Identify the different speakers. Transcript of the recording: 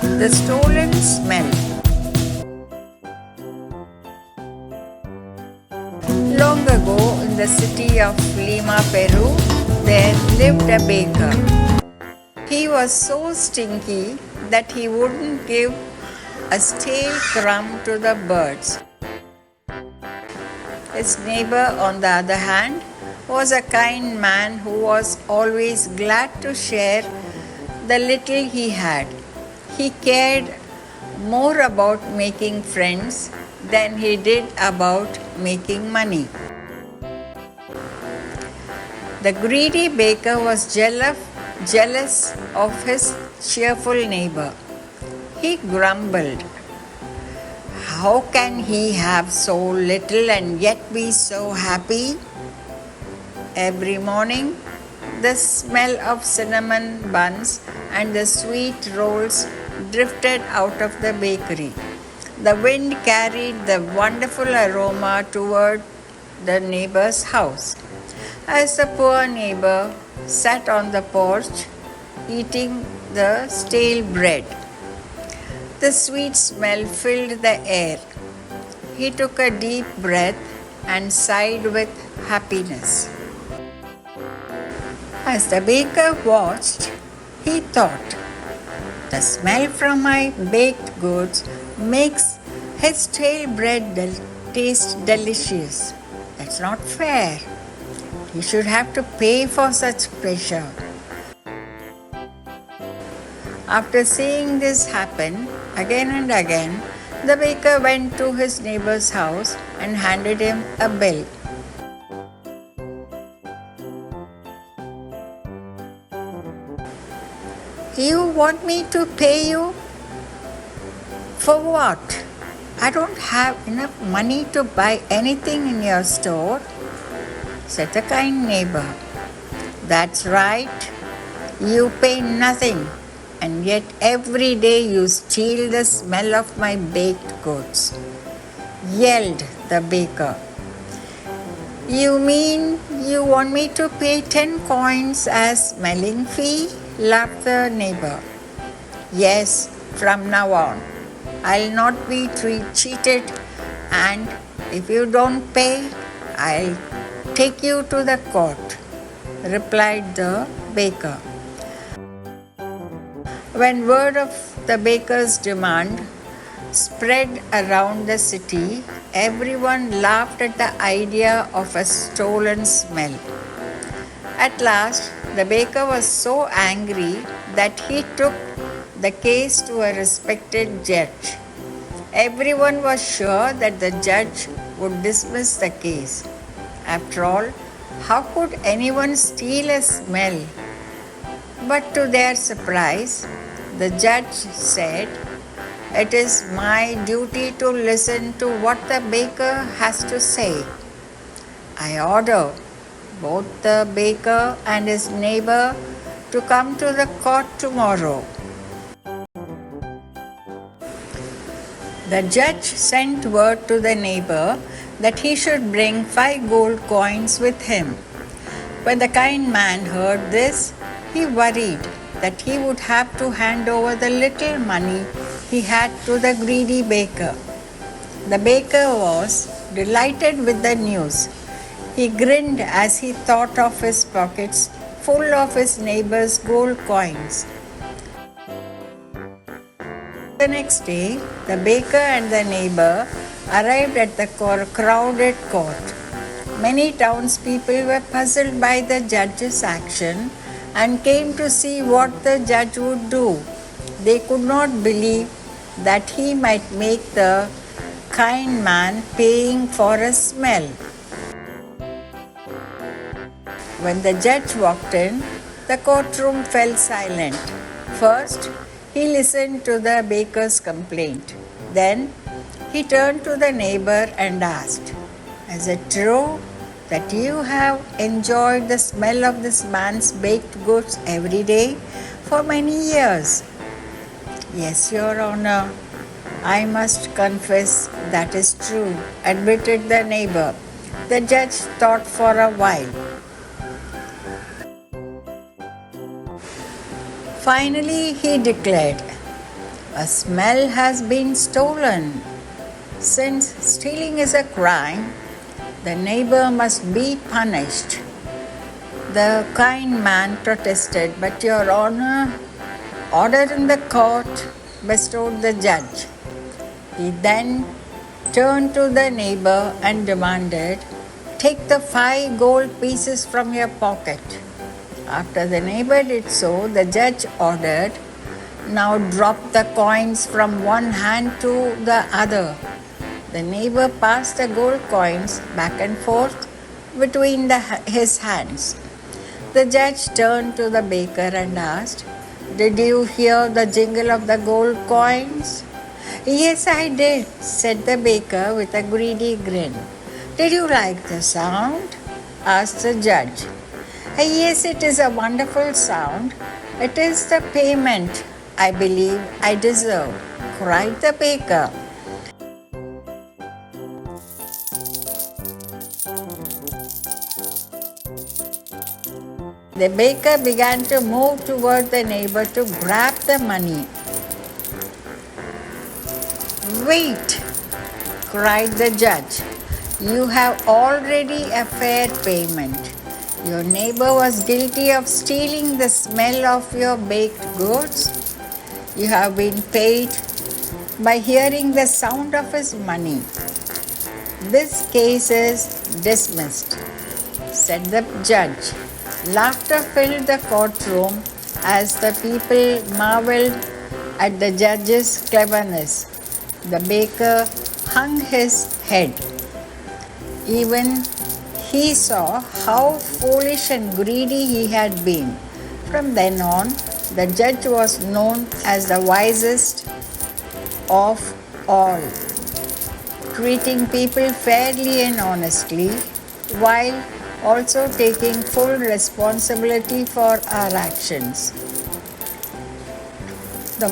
Speaker 1: The stolen smell. Long ago, in the city of Lima, Peru, there lived a baker. He was so stinky that he wouldn't give a stale crumb to the birds. His neighbor, on the other hand, was a kind man who was always glad to share the little he had. He cared more about making friends than he did about making money. The greedy baker was jealous of his cheerful neighbor. He grumbled, "How can he have so little and yet be so happy?" Every morning, the smell of cinnamon buns and the sweet rolls drifted out of the bakery. The wind carried the wonderful aroma toward the neighbor's house. As the poor neighbor sat on the porch eating the stale bread, the sweet smell filled the air. He took a deep breath and sighed with happiness. As the baker watched, he thought, "The smell from my baked goods makes his stale bread taste delicious. That's not fair. He should have to pay for such pleasure." After seeing this happen again and again, the baker went to his neighbor's house and handed him a bill. "You want me to pay you? For what? I don't have enough money to buy anything in your store," said the kind neighbor. "That's right. You pay nothing, and yet every day you steal the smell of my baked goods," yelled the baker. "You mean you want me to pay 10 coins as smelling fee?" laughed the neighbor. "Yes, from now on. I'll not be cheated, and if you don't pay, I'll take you to the court," replied the baker. When word of the baker's demand spread around the city, everyone laughed at the idea of a stolen smell. At last, the baker was so angry that he took the case to a respected judge. Everyone was sure that the judge would dismiss the case. After all, how could anyone steal a smell? But to their surprise, the judge said, "It is my duty to listen to what the baker has to say. I order both the baker and his neighbor to come to the court tomorrow." The judge sent word to the neighbor that he should bring 5 gold coins with him. When the kind man heard this, he worried that he would have to hand over the little money he had to the greedy baker. The baker was delighted with the news. He grinned as he thought of his pockets full of his neighbor's gold coins. The next day, the baker and the neighbor arrived at the crowded court. Many townspeople were puzzled by the judge's action and came to see what the judge would do. They could not believe that he might make the kind man paying for a smell. When the judge walked in, the courtroom fell silent. First, he listened to the baker's complaint. Then, he turned to the neighbor and asked, "Is it true that you have enjoyed the smell of this man's baked goods every day for many years?" "Yes, Your Honor. I must confess that is true," admitted the neighbor. The judge thought for a while. Finally, he declared, A smell has been stolen. Since stealing is a crime, the neighbor must be punished. The kind man protested, but Your Honor, order in the court, bestowed the judge. He then turned to the neighbor and demanded, "Take the 5 gold pieces from your pocket." After the neighbor did so, the judge ordered, "Now drop the coins from one hand to the other." The neighbor passed the gold coins back and forth between his hands. The judge turned to the baker and asked, "Did you hear the jingle of the gold coins?" "Yes, I did," said the baker with a greedy grin. "Did you like the sound?" asked the judge. "Yes, it is a wonderful sound. It is the payment I believe I deserve," cried the baker. The baker began to move toward the neighbor to grab the money. "Wait!" cried the judge. "You have already a fair payment. Your neighbor was guilty of stealing the smell of your baked goods. You have been paid by hearing the sound of his money. This case is dismissed," said the judge. Laughter filled the courtroom as the people marveled at the judge's cleverness. The baker hung his head. Even he saw how foolish and greedy he had been. From then on, the judge was known as the wisest of all, treating people fairly and honestly, while also taking full responsibility for our actions. The